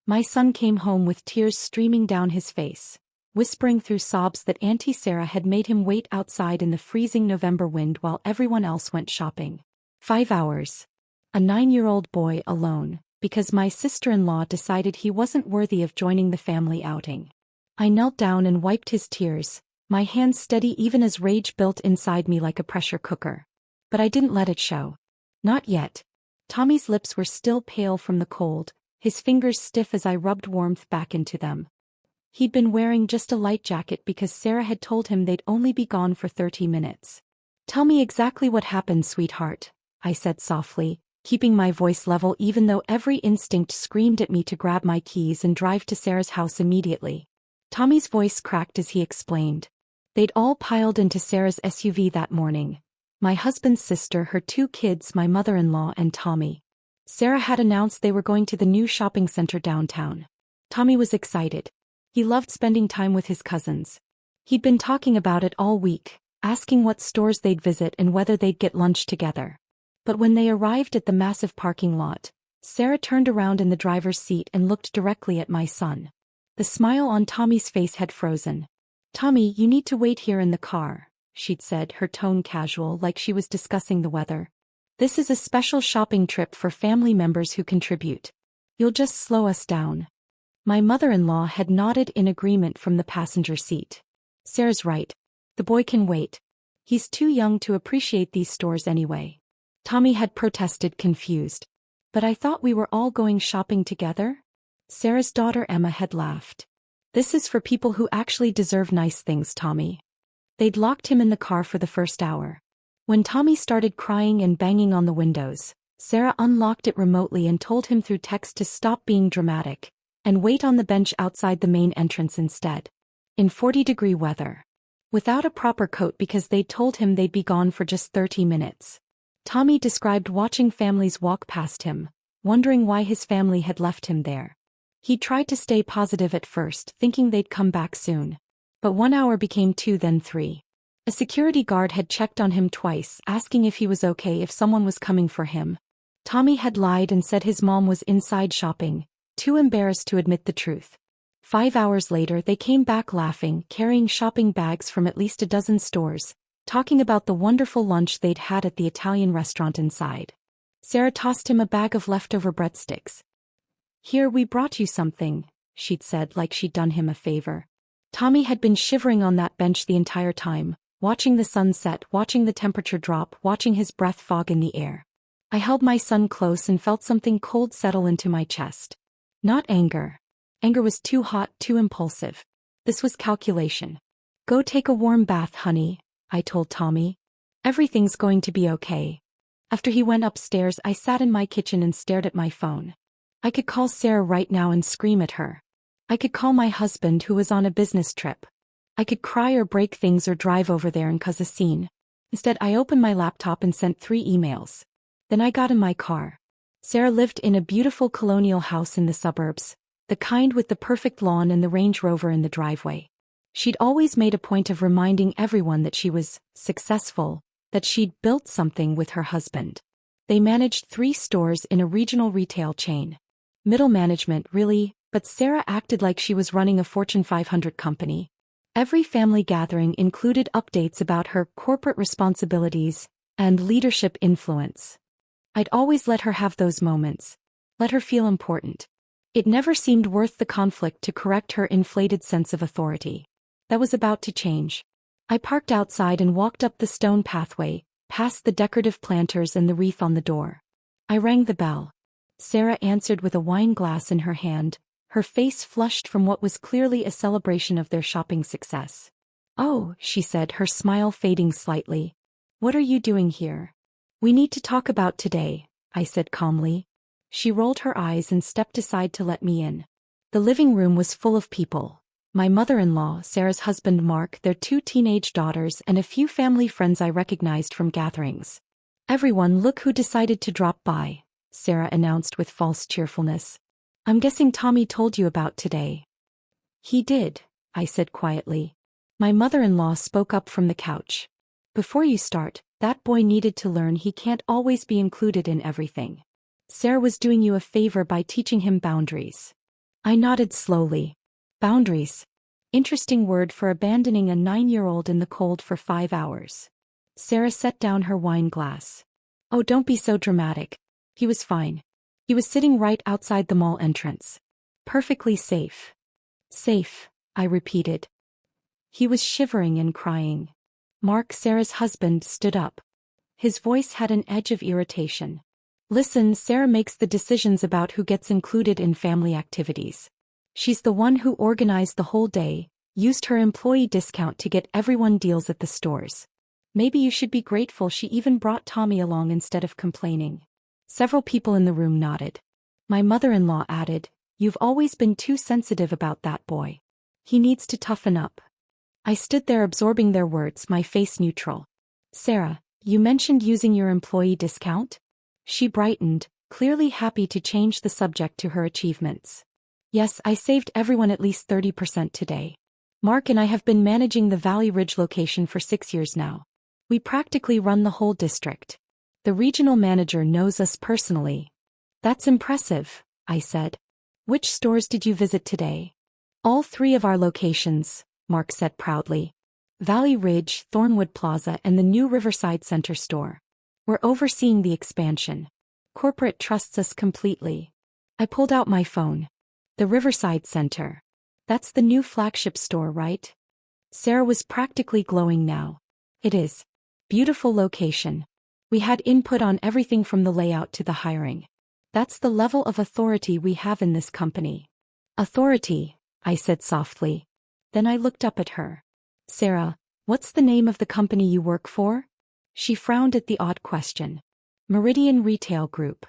My son came home with tears streaming down his face, whispering through sobs that Auntie Sarah had made him wait outside in the freezing November wind while everyone else went shopping. 5 hours. A 9-year-old boy alone, because my sister-in-law decided he wasn't worthy of joining the family outing. I knelt down and wiped his tears, my hands steady even as rage built inside me like a pressure cooker. But I didn't let it show. Not yet. Tommy's lips were still pale from the cold, his fingers stiff as I rubbed warmth back into them. He'd been wearing just a light jacket because Sarah had told him they'd only be gone for 30 minutes. "Tell me exactly what happened, sweetheart," I said softly, keeping my voice level even though every instinct screamed at me to grab my keys and drive to Sarah's house immediately. Tommy's voice cracked as he explained. They'd all piled into Sarah's SUV that morning. My husband's sister, her 2 kids, my mother-in-law, and Tommy. Sarah had announced they were going to the new shopping center downtown. Tommy was excited. He loved spending time with his cousins. He'd been talking about it all week, asking what stores they'd visit and whether they'd get lunch together. But when they arrived at the massive parking lot, Sarah turned around in the driver's seat and looked directly at my son. The smile on Tommy's face had frozen. "Tommy, you need to wait here in the car," she'd said, her tone casual like she was discussing the weather. "This is a special shopping trip for family members who contribute. You'll just slow us down." My mother-in-law had nodded in agreement from the passenger seat. "Sarah's right. The boy can wait. He's too young to appreciate these stores anyway." Tommy had protested, confused. "But I thought we were all going shopping together?" Sarah's daughter Emma had laughed. "This is for people who actually deserve nice things, Tommy." They'd locked him in the car for the first hour. When Tommy started crying and banging on the windows, Sarah unlocked it remotely and told him through text to stop being dramatic and wait on the bench outside the main entrance instead. In 40-degree weather. Without a proper coat because they'd told him they'd be gone for just 30 minutes. Tommy described watching families walk past him, wondering why his family had left him there. He tried to stay positive at first, thinking they'd come back soon. But 1 hour became 2, then 3. A security guard had checked on him twice, asking if he was okay, if someone was coming for him. Tommy had lied and said his mom was inside shopping, too embarrassed to admit the truth. 5 hours later they came back laughing, carrying shopping bags from at least a dozen stores, talking about the wonderful lunch they'd had at the Italian restaurant inside. Sarah tossed him a bag of leftover breadsticks. "Here, we brought you something," she'd said like she'd done him a favor. Tommy had been shivering on that bench the entire time, watching the sun set, watching the temperature drop, watching his breath fog in the air. I held my son close and felt something cold settle into my chest. Not anger. Anger was too hot, too impulsive. This was calculation. "Go take a warm bath, honey," I told Tommy. "Everything's going to be okay." After he went upstairs, I sat in my kitchen and stared at my phone. I could call Sarah right now and scream at her. I could call my husband who was on a business trip. I could cry or break things or drive over there and cause a scene. Instead, I opened my laptop and sent 3 emails. Then I got in my car. Sarah lived in a beautiful colonial house in the suburbs, the kind with the perfect lawn and the Range Rover in the driveway. She'd always made a point of reminding everyone that she was successful, that she'd built something with her husband. They managed 3 stores in a regional retail chain. Middle management, really, but Sarah acted like she was running a Fortune 500 company. Every family gathering included updates about her corporate responsibilities and leadership influence. I'd always let her have those moments, let her feel important. It never seemed worth the conflict to correct her inflated sense of authority. That was about to change. I parked outside and walked up the stone pathway, past the decorative planters and the wreath on the door. I rang the bell. Sarah answered with a wine glass in her hand, her face flushed from what was clearly a celebration of their shopping success. "Oh," she said, her smile fading slightly. "What are you doing here?" "We need to talk about today," I said calmly. She rolled her eyes and stepped aside to let me in. The living room was full of people. My mother-in-law, Sarah's husband Mark, their 2 teenage daughters, and a few family friends I recognized from gatherings. "Everyone, look who decided to drop by," Sarah announced with false cheerfulness. "I'm guessing Tommy told you about today." "He did," I said quietly. My mother-in-law spoke up from the couch. "Before you start, that boy needed to learn he can't always be included in everything. Sarah was doing you a favor by teaching him boundaries." I nodded slowly. Boundaries. Interesting word for abandoning a 9-year-old in the cold for 5 hours. Sarah set down her wine glass. Oh, don't be so dramatic. He was fine. He was sitting right outside the mall entrance. Perfectly safe. Safe, I repeated. He was shivering and crying. Mark, Sarah's husband, stood up. His voice had an edge of irritation. Listen, Sarah makes the decisions about who gets included in family activities. She's the one who organized the whole day, used her employee discount to get everyone deals at the stores. Maybe you should be grateful she even brought Tommy along instead of complaining. Several people in the room nodded. My mother-in-law added, "You've always been too sensitive about that boy. He needs to toughen up." I stood there absorbing their words, my face neutral. Sarah, you mentioned using your employee discount? She brightened, clearly happy to change the subject to her achievements. Yes, I saved everyone at least 30% today. Mark and I have been managing the Valley Ridge location for 6 years now. We practically run the whole district. The regional manager knows us personally. That's impressive, I said. Which stores did you visit today? All 3 of our locations, Mark said proudly. Valley Ridge, Thornwood Plaza, and the new Riverside Center store. We're overseeing the expansion. Corporate trusts us completely. I pulled out my phone. The Riverside Center. That's the new flagship store, right? Sarah was practically glowing now. It is. Beautiful location. We had input on everything from the layout to the hiring. That's the level of authority we have in this company. Authority, I said softly. Then I looked up at her. Sarah, what's the name of the company you work for? She frowned at the odd question. Meridian Retail Group.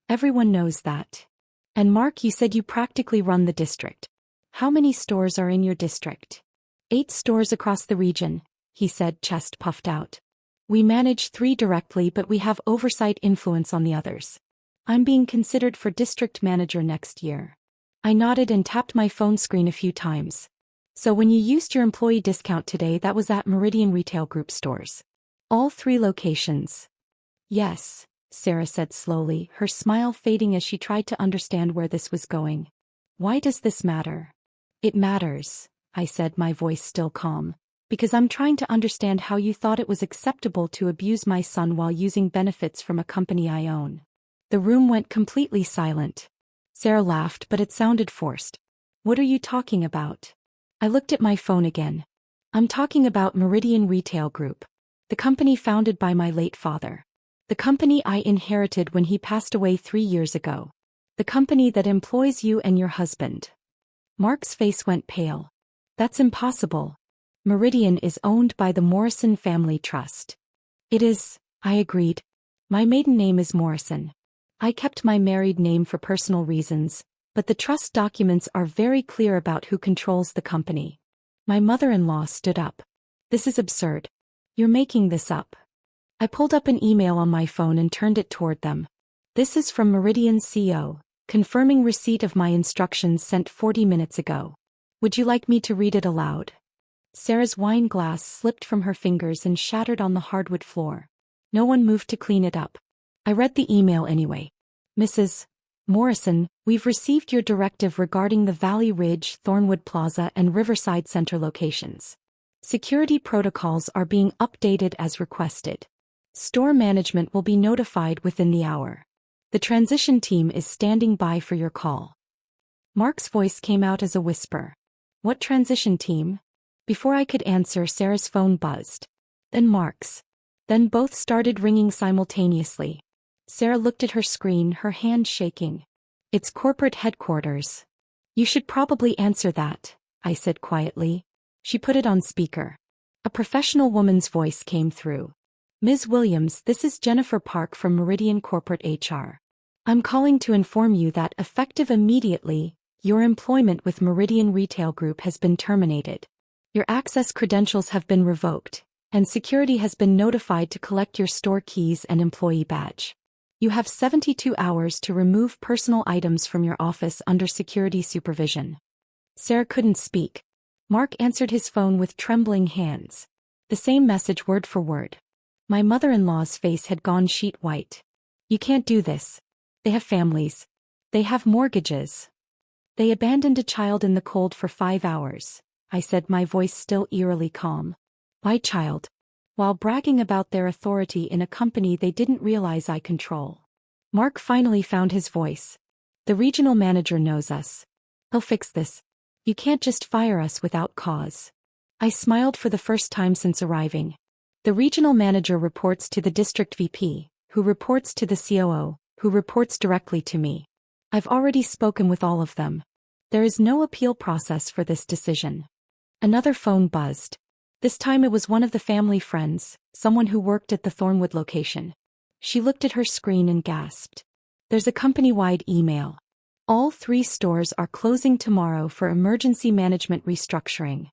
Everyone knows that. And Mark, you said you practically run the district. How many stores are in your district? 8 stores across the region, he said, chest puffed out. We manage 3 directly, but we have oversight influence on the others. I'm being considered for district manager next year. I nodded and tapped my phone screen a few times. So when you used your employee discount today, that was at Meridian Retail Group stores. All 3 locations. Yes, Sarah said slowly, her smile fading as she tried to understand where this was going. Why does this matter? It matters, I said, my voice still calm, because I'm trying to understand how you thought it was acceptable to abuse my son while using benefits from a company I own. The room went completely silent. Sarah laughed, but it sounded forced. What are you talking about? I looked at my phone again. I'm talking about Meridian Retail Group, the company founded by my late father. The company I inherited when he passed away 3 years ago. The company that employs you and your husband. Mark's face went pale. That's impossible. Meridian is owned by the Morrison Family Trust. It is, I agreed. My maiden name is Morrison. I kept my married name for personal reasons, but the trust documents are very clear about who controls the company. My mother-in-law stood up. This is absurd. You're making this up. I pulled up an email on my phone and turned it toward them. This is from Meridian's CEO, confirming receipt of my instructions sent 40 minutes ago. Would you like me to read it aloud? Sarah's wine glass slipped from her fingers and shattered on the hardwood floor. No one moved to clean it up. I read the email anyway. Mrs. Morrison, we've received your directive regarding the Valley Ridge, Thornwood Plaza, and Riverside Center locations. Security protocols are being updated as requested. Store management will be notified within the hour. The transition team is standing by for your call. Mark's voice came out as a whisper. What transition team? Before I could answer, Sarah's phone buzzed. Then Mark's. Then both started ringing simultaneously. Sarah looked at her screen, her hand shaking. It's corporate headquarters. You should probably answer that, I said quietly. She put it on speaker. A professional woman's voice came through. Ms. Williams, this is Jennifer Park from Meridian Corporate HR. I'm calling to inform you that effective immediately, your employment with Meridian Retail Group has been terminated. Your access credentials have been revoked, and security has been notified to collect your store keys and employee badge. You have 72 hours to remove personal items from your office under security supervision. Sarah couldn't speak. Mark answered his phone with trembling hands. The same message word for word. My mother-in-law's face had gone sheet white. You can't do this. They have families. They have mortgages. They abandoned a child in the cold for 5 hours, I said, my voice still eerily calm. Why child? While bragging about their authority in a company they didn't realize I control. Mark finally found his voice. The regional manager knows us. He'll fix this. You can't just fire us without cause. I smiled for the first time since arriving. The regional manager reports to the district VP, who reports to the COO, who reports directly to me. I've already spoken with all of them. There is no appeal process for this decision. Another phone buzzed. This time it was one of the family friends, someone who worked at the Thornwood location. She looked at her screen and gasped. There's a company-wide email. All 3 stores are closing tomorrow for emergency management restructuring.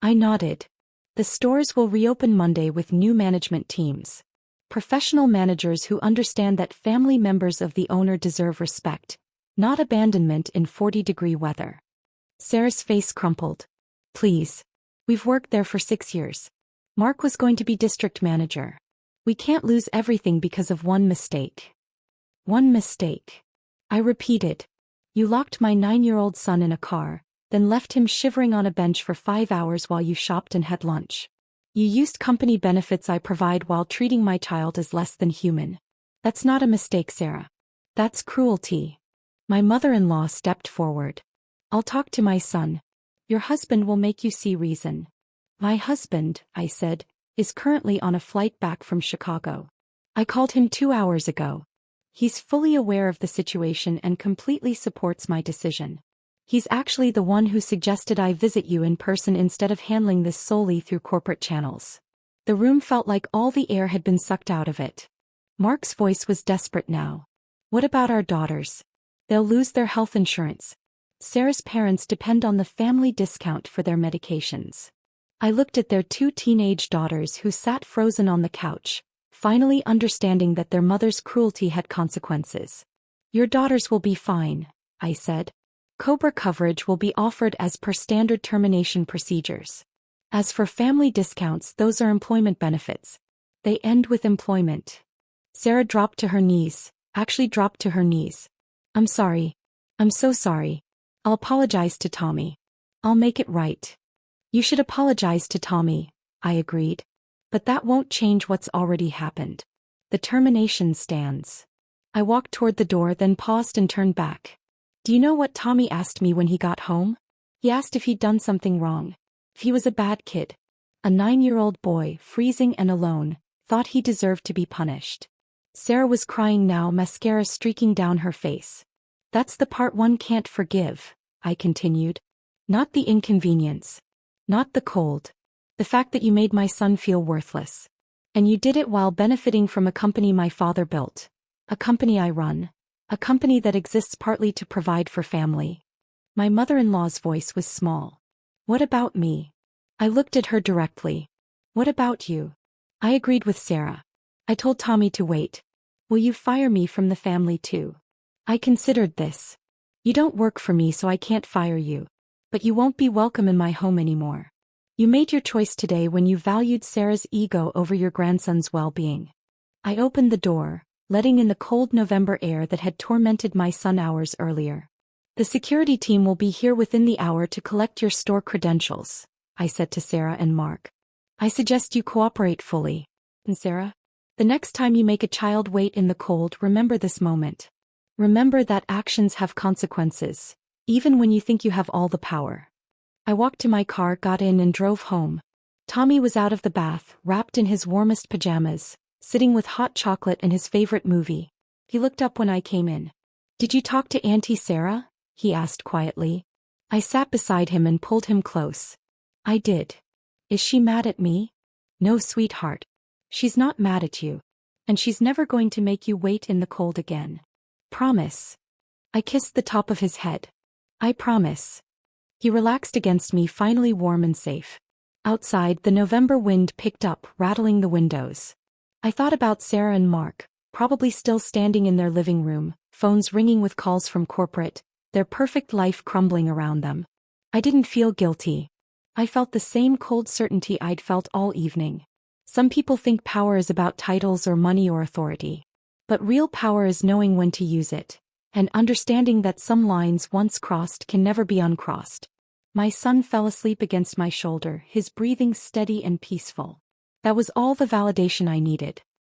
I nodded. The stores will reopen Monday with new management teams. Professional managers who understand that family members of the owner deserve respect, not abandonment in 40-degree weather. Sarah's face crumpled. Please. We've worked there for 6 years. Mark was going to be district manager. We can't lose everything because of one mistake. One mistake. I repeated. You locked my 9-year-old son in a car, then left him shivering on a bench for 5 hours while you shopped and had lunch. You used company benefits I provide while treating my child as less than human. That's not a mistake, Sarah. That's cruelty. My mother-in-law stepped forward. I'll talk to my son. Your husband will make you see reason. My husband, I said, is currently on a flight back from Chicago. I called him 2 hours ago. He's fully aware of the situation and completely supports my decision. He's actually the one who suggested I visit you in person instead of handling this solely through corporate channels. The room felt like all the air had been sucked out of it. Mark's voice was desperate now. What about our daughters? They'll lose their health insurance. Sarah's parents depend on the family discount for their medications. I looked at their 2 teenage daughters who sat frozen on the couch, finally understanding that their mother's cruelty had consequences. Your daughters will be fine, I said. COBRA coverage will be offered as per standard termination procedures. As for family discounts, those are employment benefits. They end with employment. Sarah dropped to her knees, I'm sorry. I'm so sorry. I'll apologize to Tommy. I'll make it right. You should apologize to Tommy, I agreed. But that won't change what's already happened. The termination stands. I walked toward the door, then paused and turned back. Do you know what Tommy asked me when he got home? He asked if he'd done something wrong. If he was a bad kid. A 9-year-old boy, freezing and alone, thought he deserved to be punished. Sarah was crying now, mascara streaking down her face. That's the part one can't forgive, I continued. Not the inconvenience. Not the cold. The fact that you made my son feel worthless. And you did it while benefiting from a company my father built. A company I run. A company that exists partly to provide for family. My mother-in-law's voice was small. What about me? I looked at her directly. What about you? I agreed with Sarah. I told Tommy to wait. Will you fire me from the family too? I considered this. You don't work for me, so I can't fire you. But you won't be welcome in my home anymore. You made your choice today when you valued Sarah's ego over your grandson's well-being. I opened the door, letting in the cold November air that had tormented my son hours earlier. The security team will be here within the hour to collect your store credentials, I said to Sarah and Mark. I suggest you cooperate fully. And Sarah? The next time you make a child wait in the cold, remember this moment. Remember that actions have consequences, even when you think you have all the power. I walked to my car, got in and drove home. Tommy was out of the bath, wrapped in his warmest pajamas, sitting with hot chocolate and his favorite movie. He looked up when I came in. Did you talk to Auntie Sarah? He asked quietly. I sat beside him and pulled him close. I did. Is she mad at me? No, sweetheart. She's not mad at you. And she's never going to make you wait in the cold again. Promise. I kissed the top of his head. I promise. He relaxed against me, finally warm and safe. Outside, the November wind picked up, rattling the windows. I thought about Sarah and Mark, probably still standing in their living room, phones ringing with calls from corporate, their perfect life crumbling around them. I didn't feel guilty. I felt the same cold certainty I'd felt all evening. Some people think power is about titles or money or authority. But real power is knowing when to use it. and understanding that some lines once crossed can never be uncrossed. My son fell asleep against my shoulder, his breathing steady and peaceful. That was all the validation I needed.